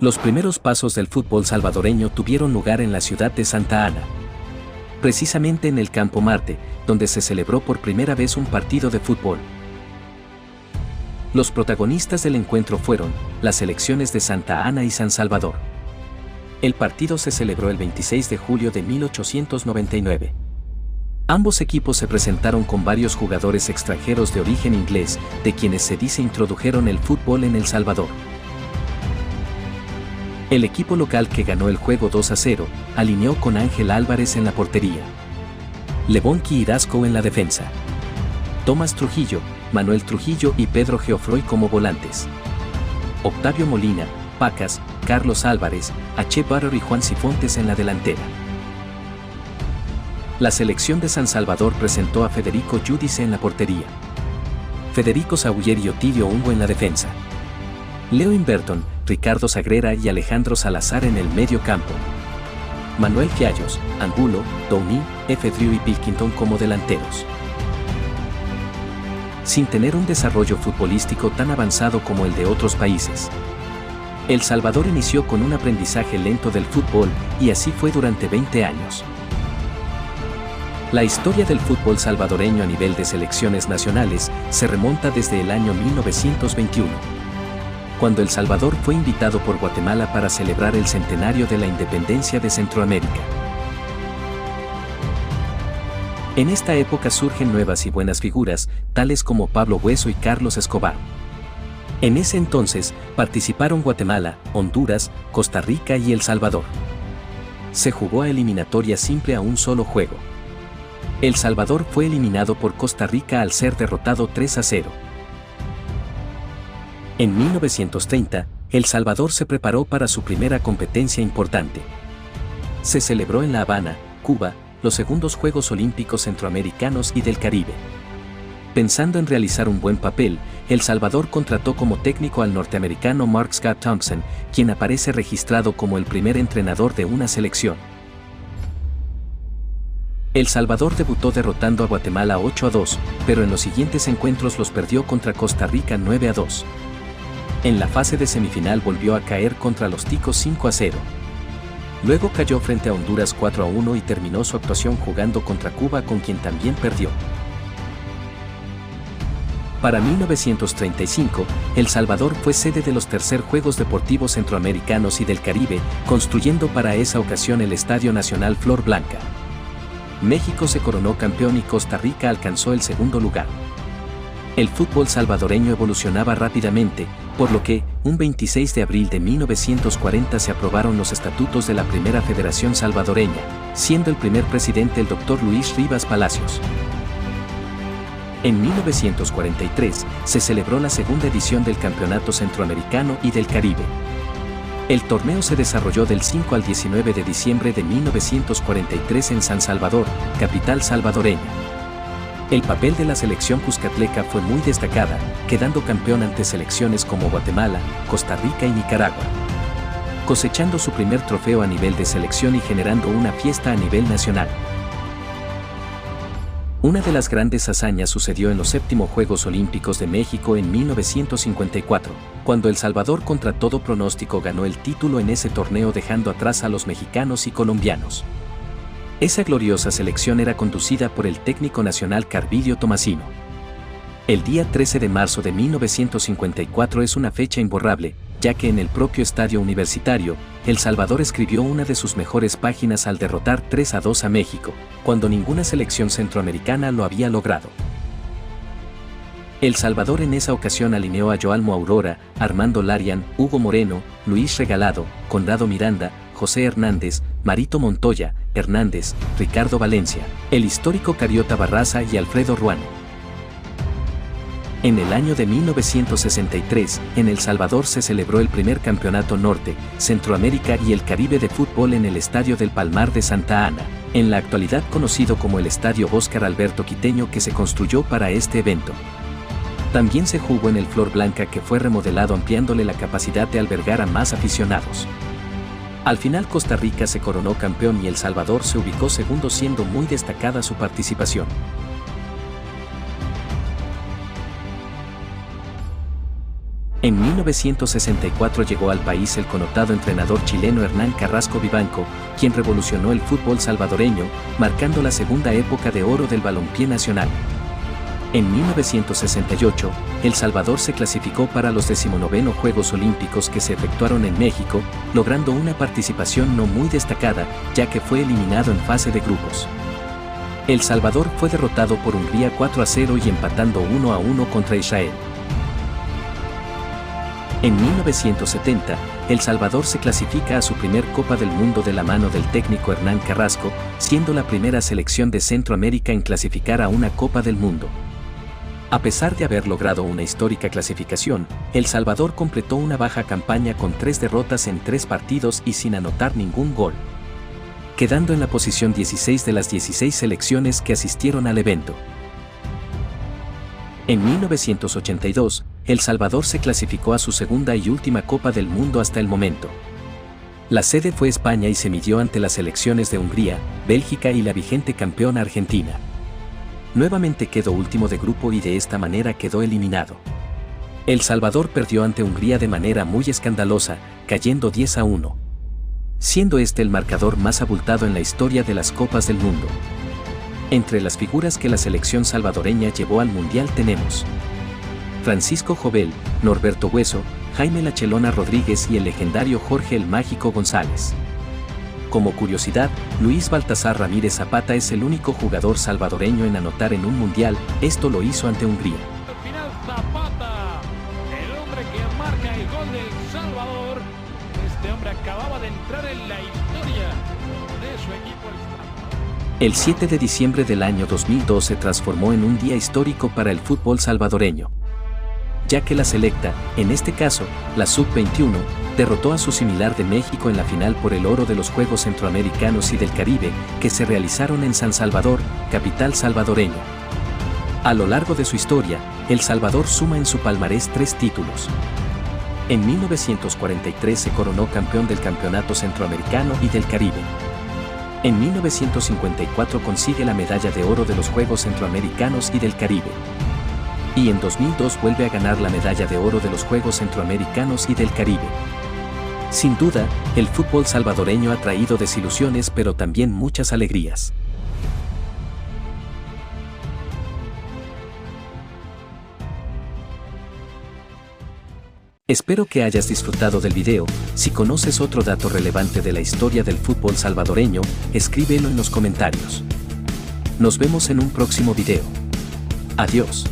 Los primeros pasos del fútbol salvadoreño tuvieron lugar en la ciudad de Santa Ana. Precisamente en el Campo Marte, donde se celebró por primera vez un partido de fútbol. Los protagonistas del encuentro fueron las selecciones de Santa Ana y San Salvador. El partido se celebró el 26 de julio de 1899. Ambos equipos se presentaron con varios jugadores extranjeros de origen inglés, de quienes se dice introdujeron el fútbol en El Salvador. El equipo local que ganó el juego 2-0, alineó con Ángel Álvarez en la portería. Levón Quirasco en la defensa. Tomás Trujillo, Manuel Trujillo y Pedro Geoffroy como volantes. Octavio Molina, Pacas, Carlos Álvarez, H. Barro y Juan Cifontes en la delantera. La selección de San Salvador presentó a Federico Giudice en la portería. Federico Sauyer y Otidio Humbo en la defensa. Leo Inverton, Ricardo Sagrera y Alejandro Salazar en el medio campo. Manuel Fiallos, Angulo, Downey, F. Drew y Pilkington como delanteros. Sin tener un desarrollo futbolístico tan avanzado como el de otros países, El Salvador inició con un aprendizaje lento del fútbol y así fue durante 20 años. La historia del fútbol salvadoreño a nivel de selecciones nacionales se remonta desde el año 1921, cuando El Salvador fue invitado por Guatemala para celebrar el centenario de la independencia de Centroamérica. En esta época surgen nuevas y buenas figuras, tales como Pablo Hueso y Carlos Escobar. En ese entonces, participaron Guatemala, Honduras, Costa Rica y El Salvador. Se jugó a eliminatoria simple a un solo juego. El Salvador fue eliminado por Costa Rica al ser derrotado 3-0. En 1930, El Salvador se preparó para su primera competencia importante. Se celebró en La Habana, Cuba, los segundos Juegos Olímpicos Centroamericanos y del Caribe. Pensando en realizar un buen papel, El Salvador contrató como técnico al norteamericano Mark Scott Thompson, quien aparece registrado como el primer entrenador de una selección. El Salvador debutó derrotando a Guatemala 8-2, pero en los siguientes encuentros los perdió contra Costa Rica 9-2. En la fase de semifinal volvió a caer contra los Ticos 5-0. Luego cayó frente a Honduras 4-1 y terminó su actuación jugando contra Cuba, con quien también perdió. Para 1935, El Salvador fue sede de los tercer Juegos Deportivos Centroamericanos y del Caribe, construyendo para esa ocasión el Estadio Nacional Flor Blanca. México se coronó campeón y Costa Rica alcanzó el segundo lugar. El fútbol salvadoreño evolucionaba rápidamente, por lo que, un 26 de abril de 1940 se aprobaron los estatutos de la Primera Federación Salvadoreña, siendo el primer presidente el Dr. Luis Rivas Palacios. En 1943 se celebró la segunda edición del Campeonato Centroamericano y del Caribe. El torneo se desarrolló del 5 al 19 de diciembre de 1943 en San Salvador, capital salvadoreña. El papel de la selección cuscatleca fue muy destacada, quedando campeón ante selecciones como Guatemala, Costa Rica y Nicaragua, cosechando su primer trofeo a nivel de selección y generando una fiesta a nivel nacional. Una de las grandes hazañas sucedió en los séptimos Juegos Olímpicos de México en 1954, cuando El Salvador contra todo pronóstico ganó el título en ese torneo, dejando atrás a los mexicanos y colombianos. Esa gloriosa selección era conducida por el técnico nacional Carvillo Tomasino. El día 13 de marzo de 1954 es una fecha imborrable, ya que en el propio estadio universitario, El Salvador escribió una de sus mejores páginas al derrotar 3-2 a México, cuando ninguna selección centroamericana lo había logrado. El Salvador en esa ocasión alineó a Joalmo Aurora, Armando Larian, Hugo Moreno, Luis Regalado, Conrado Miranda, José Hernández, Marito Montoya, Hernández, Ricardo Valencia, el histórico Cariota Barraza y Alfredo Ruano. En el año de 1963, en El Salvador se celebró el primer Campeonato Norte, Centroamérica y el Caribe de fútbol en el Estadio del Palmar de Santa Ana, en la actualidad conocido como el Estadio Óscar Alberto Quiteño, que se construyó para este evento. También se jugó en el Flor Blanca, que fue remodelado ampliándole la capacidad de albergar a más aficionados. Al final Costa Rica se coronó campeón y El Salvador se ubicó segundo, siendo muy destacada su participación. En 1964 llegó al país el connotado entrenador chileno Hernán Carrasco Vivanco, quien revolucionó el fútbol salvadoreño, marcando la segunda época de oro del balompié nacional. En 1968, El Salvador se clasificó para los 19 Juegos Olímpicos que se efectuaron en México, logrando una participación no muy destacada, ya que fue eliminado en fase de grupos. El Salvador fue derrotado por Hungría 4-0 y empatando 1-1 contra Israel. En 1970, El Salvador se clasifica a su primer Copa del Mundo de la mano del técnico Hernán Carrasco, siendo la primera selección de Centroamérica en clasificar a una Copa del Mundo. A pesar de haber logrado una histórica clasificación, El Salvador completó una baja campaña con 3 derrotas en 3 partidos y sin anotar ningún gol, quedando en la posición 16 de las 16 selecciones que asistieron al evento. En 1982, El Salvador se clasificó a su segunda y última Copa del Mundo hasta el momento. La sede fue España y se midió ante las selecciones de Hungría, Bélgica y la vigente campeona Argentina. Nuevamente quedó último de grupo y de esta manera quedó eliminado. El Salvador perdió ante Hungría de manera muy escandalosa, cayendo 10-1. Siendo este el marcador más abultado en la historia de las Copas del Mundo. Entre las figuras que la selección salvadoreña llevó al Mundial tenemos Francisco Jovel, Norberto Hueso, Jaime La Chelona Rodríguez y el legendario Jorge el Mágico González. Como curiosidad, Luis Baltasar Ramírez Zapata es el único jugador salvadoreño en anotar en un Mundial, esto lo hizo ante Hungría. Al final Zapata, el hombre que marca el gol del Salvador, este hombre acababa de entrar en la historia de su equipo. El 7 de diciembre del año 2002 se transformó en un día histórico para el fútbol salvadoreño, ya que la selecta, en este caso, la Sub-21, derrotó a su similar de México en la final por el oro de los Juegos Centroamericanos y del Caribe, que se realizaron en San Salvador, capital salvadoreña. A lo largo de su historia, El Salvador suma en su palmarés 3 títulos. En 1943 se coronó campeón del Campeonato Centroamericano y del Caribe. En 1954 consigue la medalla de oro de los Juegos Centroamericanos y del Caribe. Y en 2002 vuelve a ganar la medalla de oro de los Juegos Centroamericanos y del Caribe. Sin duda, el fútbol salvadoreño ha traído desilusiones pero también muchas alegrías. Espero que hayas disfrutado del video. Si conoces otro dato relevante de la historia del fútbol salvadoreño, escríbelo en los comentarios. Nos vemos en un próximo video. Adiós.